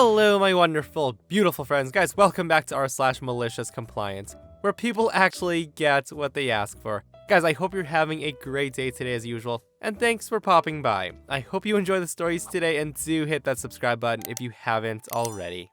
Hello, my wonderful, beautiful friends. Guys, welcome back to r/MaliciousCompliance, where people actually get what they ask for. Guys, I hope you're having a great day today as usual, and thanks for popping by. I hope you enjoy the stories today, and do hit that subscribe button if you haven't already.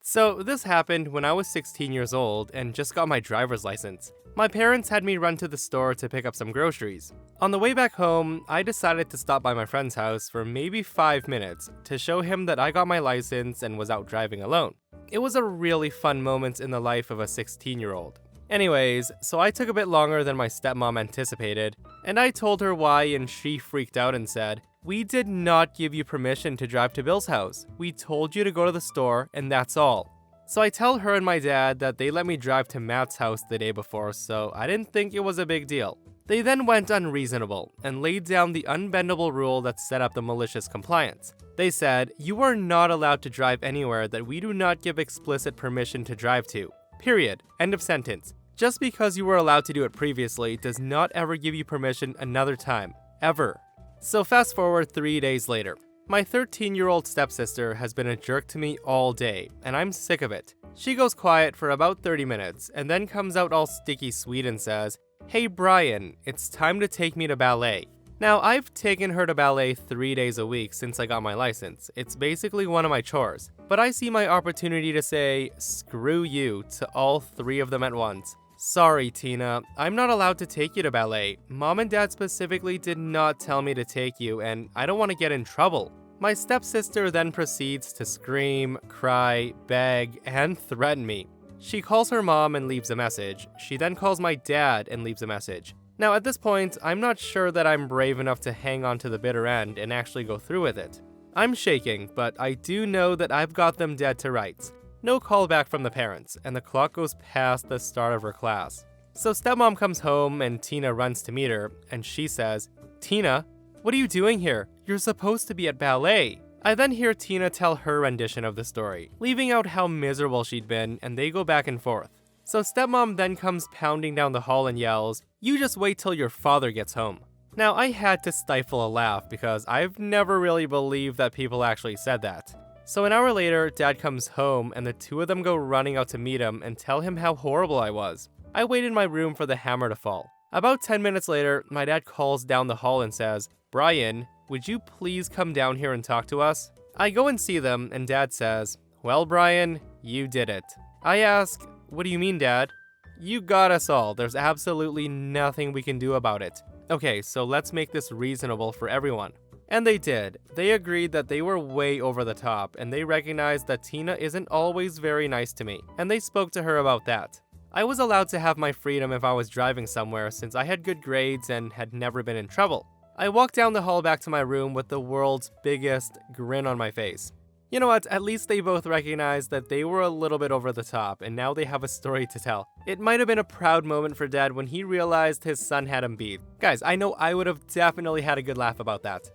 So, this happened when I was 16 years old and just got my driver's license. My parents had me run to the store to pick up some groceries. On the way back home, I decided to stop by my friend's house for maybe 5 minutes to show him that I got my license and was out driving alone. It was a really fun moment in the life of a 16-year-old. Anyways, so I took a bit longer than my stepmom anticipated, and I told her why, and she freaked out and said, "We did not give you permission to drive to Bill's house. We told you to go to the store, and that's all." So I tell her and my dad that they let me drive to Matt's house the day before, so I didn't think it was a big deal. They then went unreasonable and laid down the unbendable rule that set up the malicious compliance. They said, "You are not allowed to drive anywhere that we do not give explicit permission to drive to. Period. End of sentence. Just because you were allowed to do it previously does not ever give you permission another time. Ever." So fast forward 3 days later. My 13-year-old stepsister has been a jerk to me all day, and I'm sick of it. She goes quiet for about 30 minutes, and then comes out all sticky sweet and says, "Hey Brian, it's time to take me to ballet." Now, I've taken her to ballet 3 days a week since I got my license. It's basically one of my chores. But I see my opportunity to say, screw you, to all 3 of them at once. "Sorry, Tina, I'm not allowed to take you to ballet. Mom and Dad specifically did not tell me to take you, and I don't want to get in trouble." My stepsister then proceeds to scream, cry, beg, and threaten me. She calls her mom and leaves a message. She then calls my dad and leaves a message. Now at this point, I'm not sure that I'm brave enough to hang on to the bitter end and actually go through with it. I'm shaking, but I do know that I've got them dead to rights. No call back from the parents, and the clock goes past the start of her class. So stepmom comes home and Tina runs to meet her, and she says, "Tina, what are you doing here? You're supposed to be at ballet." I then hear Tina tell her rendition of the story, leaving out how miserable she'd been, and they go back and forth. So stepmom then comes pounding down the hall and yells, "You just wait till your father gets home." Now I had to stifle a laugh because I've never really believed that people actually said that. So an hour later, Dad comes home and the 2 of them go running out to meet him and tell him how horrible I was. I wait in my room for the hammer to fall. About 10 minutes later, my dad calls down the hall and says, "Brian, would you please come down here and talk to us?" I go and see them, and Dad says, "Well, Brian, you did it." I ask, "What do you mean, Dad?" "You got us all. There's absolutely nothing we can do about it." "Okay, so let's make this reasonable for everyone." And they did. They agreed that they were way over the top, and they recognized that Tina isn't always very nice to me, and they spoke to her about that. I was allowed to have my freedom if I was driving somewhere since I had good grades and had never been in trouble. I walked down the hall back to my room with the world's biggest grin on my face. You know what, at least they both recognized that they were a little bit over the top, and now they have a story to tell. It might have been a proud moment for Dad when he realized his son had him beat. Guys, I know I would have definitely had a good laugh about that.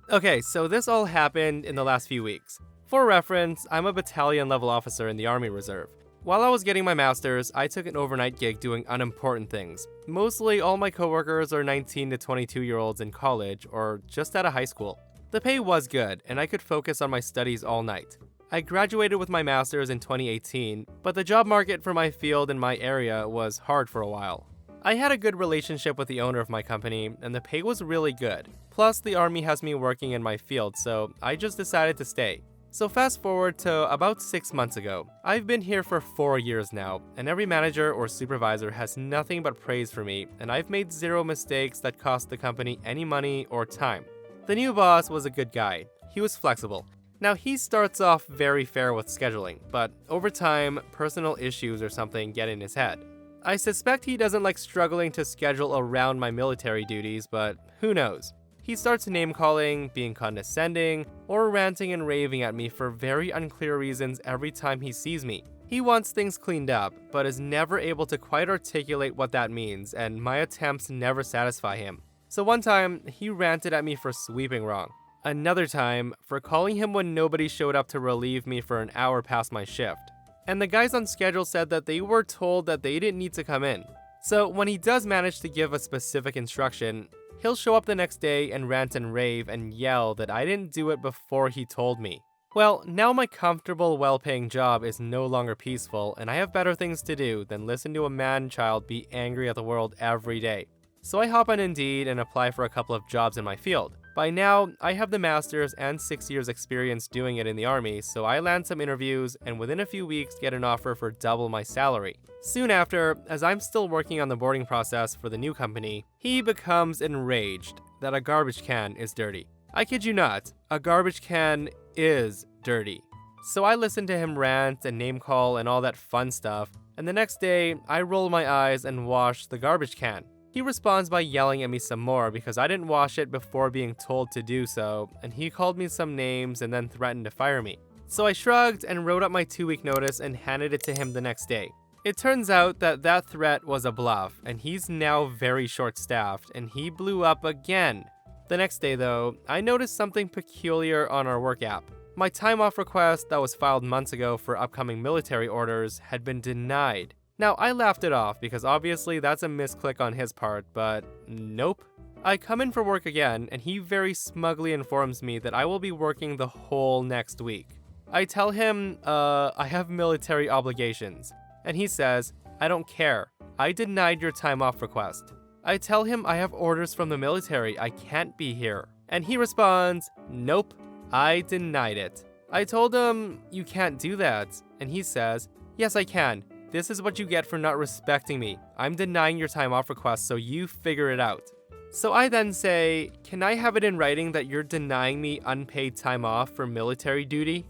Okay, so this all happened in the last few weeks. For reference, I'm a battalion level officer in the Army Reserve. While I was getting my master's, I took an overnight gig doing unimportant things. Mostly all my coworkers are 19 to 22-year-olds in college or just out of high school. The pay was good, and I could focus on my studies all night. I graduated with my master's in 2018, but the job market for my field in my area was hard for a while. I had a good relationship with the owner of my company, and the pay was really good. Plus, the Army has me working in my field, so I just decided to stay. So fast forward to about 6 months ago. I've been here for 4 years now, and every manager or supervisor has nothing but praise for me, and I've made 0 mistakes that cost the company any money or time. The new boss was a good guy. He was flexible. Now he starts off very fair with scheduling, but over time, personal issues or something get in his head. I suspect he doesn't like struggling to schedule around my military duties, but who knows? He starts name-calling, being condescending, or ranting and raving at me for very unclear reasons every time he sees me. He wants things cleaned up, but is never able to quite articulate what that means, and my attempts never satisfy him. So one time, he ranted at me for sweeping wrong. Another time, for calling him when nobody showed up to relieve me for an hour past my shift. And the guys on schedule said that they were told that they didn't need to come in. So when he does manage to give a specific instruction, He'll show up the next day and rant and rave and yell that I didn't do it before he told me. Well, now my comfortable, well-paying job is no longer peaceful, and I have better things to do than listen to a man-child be angry at the world every day. So I hop on Indeed and apply for a couple of jobs in my field. By now, I have the master's and 6 years experience doing it in the army, so I land some interviews and within a few weeks get an offer for double my salary. Soon after, as I'm still working on the boarding process for the new company, he becomes enraged that a garbage can is dirty. I kid you not, a garbage can is dirty. So I listen to him rant and name call and all that fun stuff, and the next day, I roll my eyes and wash the garbage can. He responds by yelling at me some more because I didn't wash it before being told to do so, and he called me some names and then threatened to fire me. So I shrugged and wrote up my 2-week notice and handed it to him the next day. It turns out that that threat was a bluff, and he's now very short-staffed, and he blew up again. The next day though, I noticed something peculiar on our work app. My time off request that was filed months ago for upcoming military orders had been denied. Now, I laughed it off because obviously that's a misclick on his part, but nope. I come in for work again, and he very smugly informs me that I will be working the whole next week. I tell him, I have military obligations, and he says, I don't care. I denied your time off request. I tell him I have orders from the military, I can't be here. And he responds, nope, I denied it. I told him, you can't do that, and he says, yes, I can. This is what you get for not respecting me. I'm denying your time off request, so you figure it out. So I then say, can I have it in writing that you're denying me unpaid time off for military duty?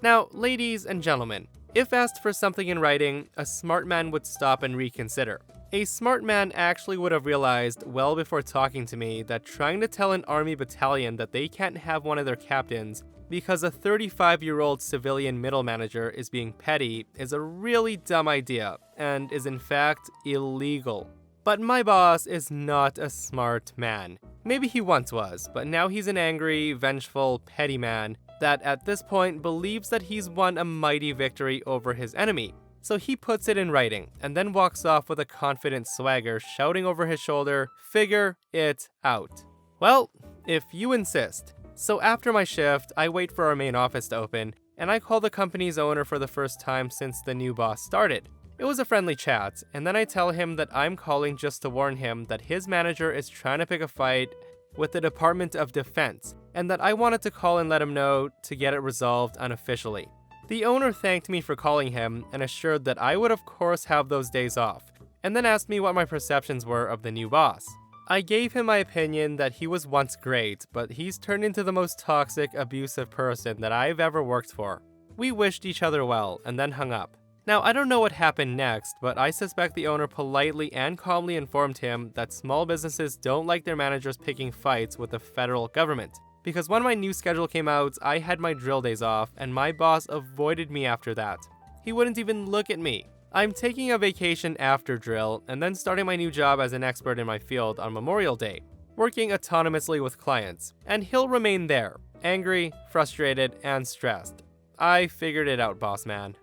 Now, ladies and gentlemen, if asked for something in writing, a smart man would stop and reconsider. A smart man actually would have realized well before talking to me that trying to tell an army battalion that they can't have one of their captains because a 35-year-old civilian middle manager is being petty is a really dumb idea, and is in fact illegal. But my boss is not a smart man. Maybe he once was, but now he's an angry, vengeful, petty man that at this point believes that he's won a mighty victory over his enemy. So he puts it in writing, and then walks off with a confident swagger, shouting over his shoulder, figure it out. Well, if you insist. So after my shift, I wait for our main office to open, and I call the company's owner for the first time since the new boss started. It was a friendly chat, and then I tell him that I'm calling just to warn him that his manager is trying to pick a fight with the Department of Defense, and that I wanted to call and let him know to get it resolved unofficially. The owner thanked me for calling him and assured that I would of course have those days off, and then asked me what my perceptions were of the new boss. I gave him my opinion that he was once great, but he's turned into the most toxic, abusive person that I've ever worked for. We wished each other well, and then hung up. Now, I don't know what happened next, but I suspect the owner politely and calmly informed him that small businesses don't like their managers picking fights with the federal government. Because when my new schedule came out, I had my drill days off, and my boss avoided me after that. He wouldn't even look at me. I'm taking a vacation after drill, and then starting my new job as an expert in my field on Memorial Day, working autonomously with clients, and he'll remain there, angry, frustrated, and stressed. I figured it out, boss man.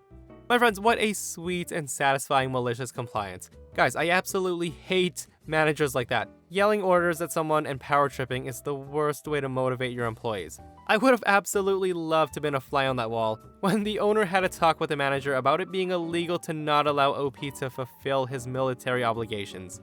My friends, what a sweet and satisfying malicious compliance. Guys, I absolutely hate managers like that. Yelling orders at someone and power tripping is the worst way to motivate your employees. I would have absolutely loved to have been a fly on that wall when the owner had a talk with the manager about it being illegal to not allow OP to fulfill his military obligations.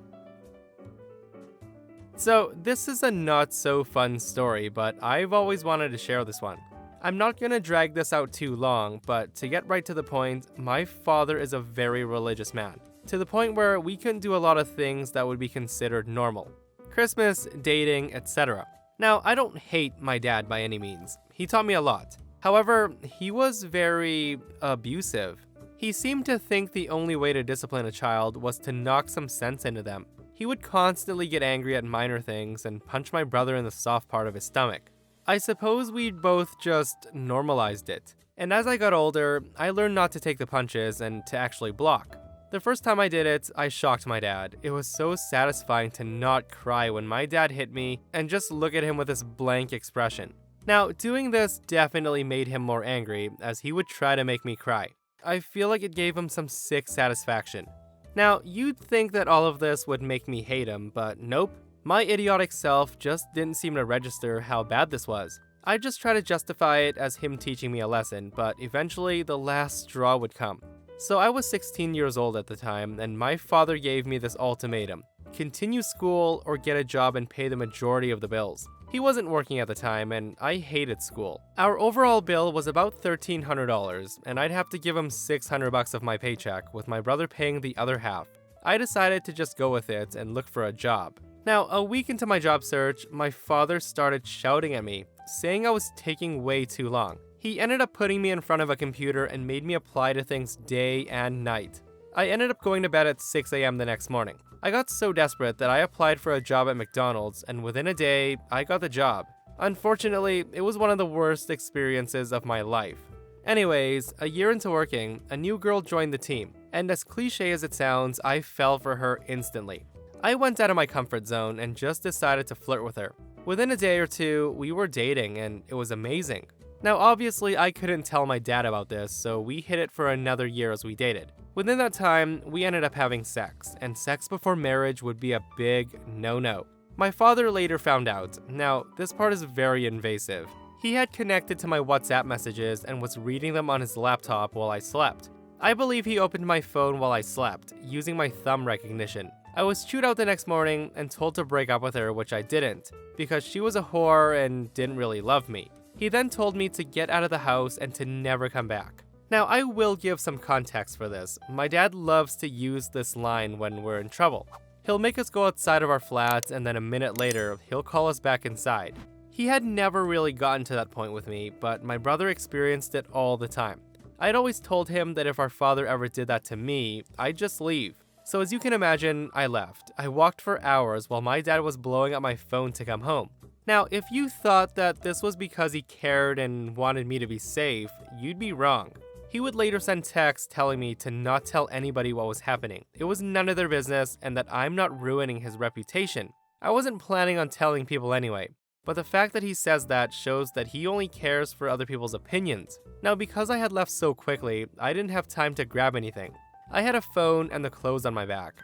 So this is a not so fun story, but I've always wanted to share this one. I'm not gonna drag this out too long, but to get right to the point, my father is a very religious man, to the point where we couldn't do a lot of things that would be considered normal. Christmas, dating, etc. Now, I don't hate my dad by any means. He taught me a lot. However, he was very abusive. He seemed to think the only way to discipline a child was to knock some sense into them. He would constantly get angry at minor things and punch my brother in the soft part of his stomach. I suppose we'd both just normalized it. And as I got older, I learned not to take the punches and to actually block. The first time I did it, I shocked my dad. It was so satisfying to not cry when my dad hit me and just look at him with this blank expression. Now, doing this definitely made him more angry, as he would try to make me cry. I feel like it gave him some sick satisfaction. Now, you'd think that all of this would make me hate him, but nope. My idiotic self just didn't seem to register how bad this was. I just tried to justify it as him teaching me a lesson, but eventually the last straw would come. So I was 16 years old at the time, and my father gave me this ultimatum: continue school or get a job and pay the majority of the bills. He wasn't working at the time, and I hated school. Our overall bill was about $1,300, and I'd have to give him $600 of my paycheck, with my brother paying the other half. I decided to just go with it and look for a job. Now, a week into my job search, my father started shouting at me, saying I was taking way too long. He ended up putting me in front of a computer and made me apply to things day and night. I ended up going to bed at 6 a.m. the next morning. I got so desperate that I applied for a job at McDonald's, and within a day, I got the job. Unfortunately, it was one of the worst experiences of my life. Anyways, a year into working, a new girl joined the team, and as cliche as it sounds, I fell for her instantly. I went out of my comfort zone and just decided to flirt with her. Within a day or two, we were dating, and it was amazing. Now obviously I couldn't tell my dad about this, so we hid it for another year as we dated. Within that time, we ended up having sex, and sex before marriage would be a big no-no. My father later found out. Now, this part is very invasive. He had connected to my WhatsApp messages and was reading them on his laptop while I slept. I believe he opened my phone while I slept, using my thumb recognition. I was chewed out the next morning and told to break up with her, which I didn't, because she was a whore and didn't really love me. He then told me to get out of the house and to never come back. Now, I will give some context for this. My dad loves to use this line when we're in trouble. He'll make us go outside of our flats, and then a minute later, he'll call us back inside. He had never really gotten to that point with me, but my brother experienced it all the time. I'd always told him that if our father ever did that to me, I'd just leave. So as you can imagine, I left. I walked for hours while my dad was blowing up my phone to come home. Now, if you thought that this was because he cared and wanted me to be safe, you'd be wrong. He would later send texts telling me to not tell anybody what was happening. It was none of their business and that I'm not ruining his reputation. I wasn't planning on telling people anyway, but the fact that he says that shows that he only cares for other people's opinions. Now, because I had left so quickly, I didn't have time to grab anything. I had a phone and the clothes on my back.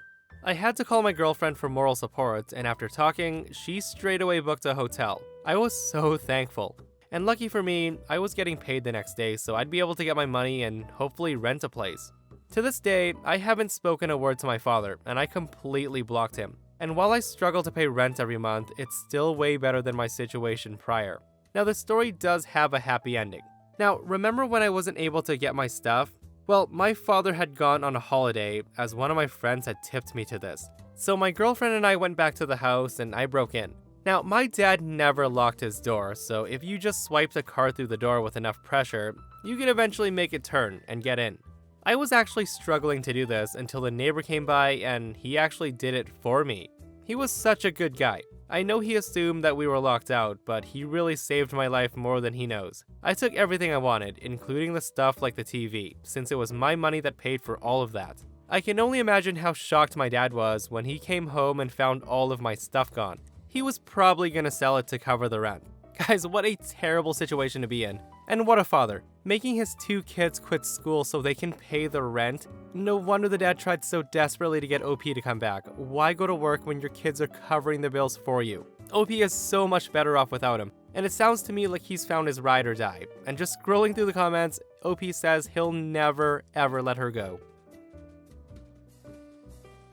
I had to call my girlfriend for moral support, and after talking, she straight away booked a hotel. I was so thankful. And lucky for me, I was getting paid the next day, so I'd be able to get my money and hopefully rent a place. To this day, I haven't spoken a word to my father, and I completely blocked him. And while I struggle to pay rent every month, it's still way better than my situation prior. Now, the story does have a happy ending. Now, remember when I wasn't able to get my stuff? Well, my father had gone on a holiday, as one of my friends had tipped me to this. So my girlfriend and I went back to the house and I broke in. Now, my dad never locked his door, so if you just swiped a card through the door with enough pressure, you could eventually make it turn and get in. I was actually struggling to do this until the neighbor came by and he actually did it for me. He was such a good guy. I know he assumed that we were locked out, but he really saved my life more than he knows. I took everything I wanted, including the stuff like the TV, since it was my money that paid for all of that. I can only imagine how shocked my dad was when he came home and found all of my stuff gone. He was probably gonna sell it to cover the rent. Guys, what a terrible situation to be in. And what a father, making his 2 kids quit school so they can pay the rent. No wonder the dad tried so desperately to get OP to come back. Why go to work when your kids are covering the bills for you? OP is so much better off without him, and it sounds to me like he's found his ride or die. And just scrolling through the comments, OP says he'll never ever let her go.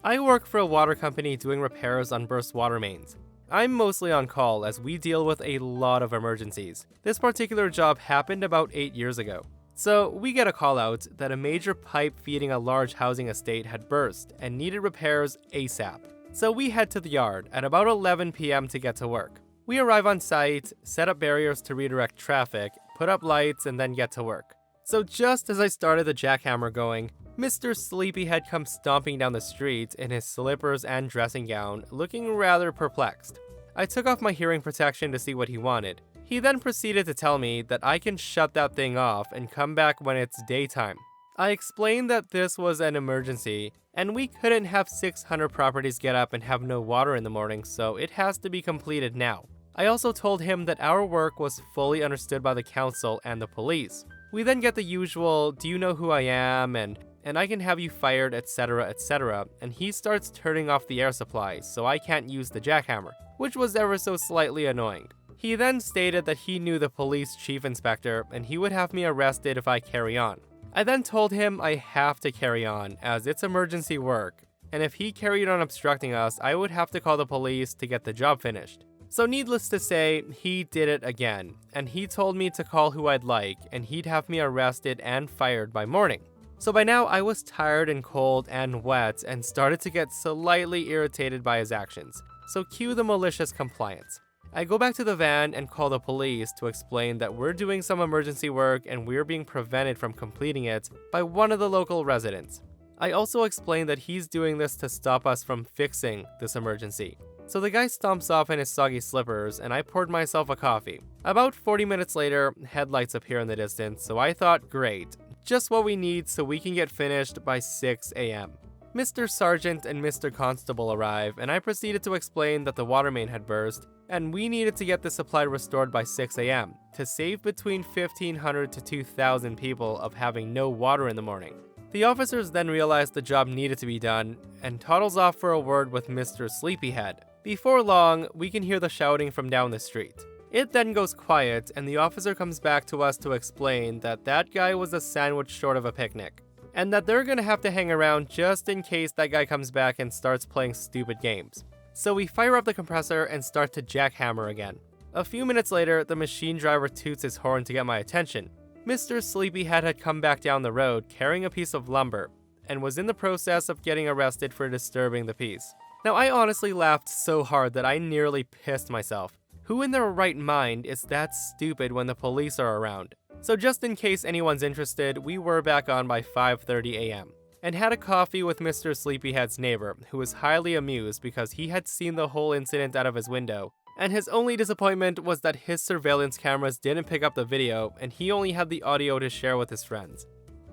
I work for a water company doing repairs on burst water mains. I'm mostly on call as we deal with a lot of emergencies. This particular job happened about 8 years ago. So we get a call out that a major pipe feeding a large housing estate had burst and needed repairs ASAP. So we head to the yard at about 11 p.m. to get to work. We arrive on site, set up barriers to redirect traffic, put up lights, and then get to work. So just as I started the jackhammer going, Mr. Sleepyhead comes stomping down the street in his slippers and dressing gown, looking rather perplexed. I took off my hearing protection to see what he wanted. He then proceeded to tell me that I can shut that thing off and come back when it's daytime. I explained that this was an emergency, and we couldn't have 600 properties get up and have no water in the morning, so it has to be completed now. I also told him that our work was fully understood by the council and the police. We then get the usual, "Do you know who I am?" and and I can have you fired, etc, etc, and he starts turning off the air supply, so I can't use the jackhammer, which was ever so slightly annoying. He then stated that he knew the police chief inspector, and he would have me arrested if I carry on. I then told him I have to carry on, as it's emergency work, and if he carried on obstructing us, I would have to call the police to get the job finished. So needless to say, he did it again, and he told me to call who I'd like, and he'd have me arrested and fired by morning. So by now, I was tired and cold and wet, and started to get slightly irritated by his actions. So cue the malicious compliance. I go back to the van and call the police to explain that we're doing some emergency work and we're being prevented from completing it by one of the local residents. I also explain that he's doing this to stop us from fixing this emergency. So the guy stomps off in his soggy slippers and I poured myself a coffee. About 40 minutes later, headlights appear in the distance, so I thought, great, just what we need so we can get finished by 6 a.m. Mr. Sergeant and Mr. Constable arrive, and I proceeded to explain that the water main had burst, and we needed to get the supply restored by 6 a.m. to save between 1,500 to 2,000 people of having no water in the morning. The officers then realized the job needed to be done, and toddles off for a word with Mr. Sleepyhead. Before long, we can hear the shouting from down the street. It then goes quiet, and the officer comes back to us to explain that that guy was a sandwich short of a picnic, and that they're gonna have to hang around just in case that guy comes back and starts playing stupid games. So we fire up the compressor and start to jackhammer again. A few minutes later, the machine driver toots his horn to get my attention. Mr. Sleepyhead had come back down the road carrying a piece of lumber, and was in the process of getting arrested for disturbing the piece. Now I honestly laughed so hard that I nearly pissed myself. Who in their right mind is that stupid when the police are around? So just in case anyone's interested, we were back on by 5:30 a.m. and had a coffee with Mr. Sleepyhead's neighbor, who was highly amused because he had seen the whole incident out of his window, and his only disappointment was that his surveillance cameras didn't pick up the video and he only had the audio to share with his friends.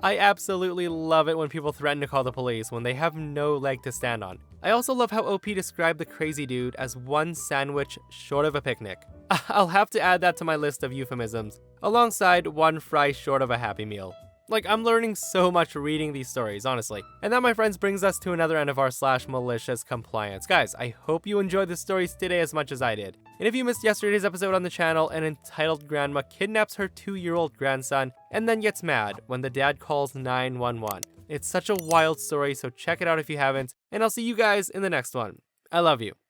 I absolutely love it when people threaten to call the police when they have no leg to stand on. I also love how OP described the crazy dude as one sandwich short of a picnic. I'll have to add that to my list of euphemisms, alongside one fry short of a Happy Meal. Like, I'm learning so much reading these stories, honestly. And that, my friends, brings us to another end of our /malicious_compliance. Guys, I hope you enjoyed the stories today as much as I did. And if you missed yesterday's episode on the channel, an entitled grandma kidnaps her 2-year-old grandson and then gets mad when the dad calls 911. It's such a wild story, so check it out if you haven't, and I'll see you guys in the next one. I love you.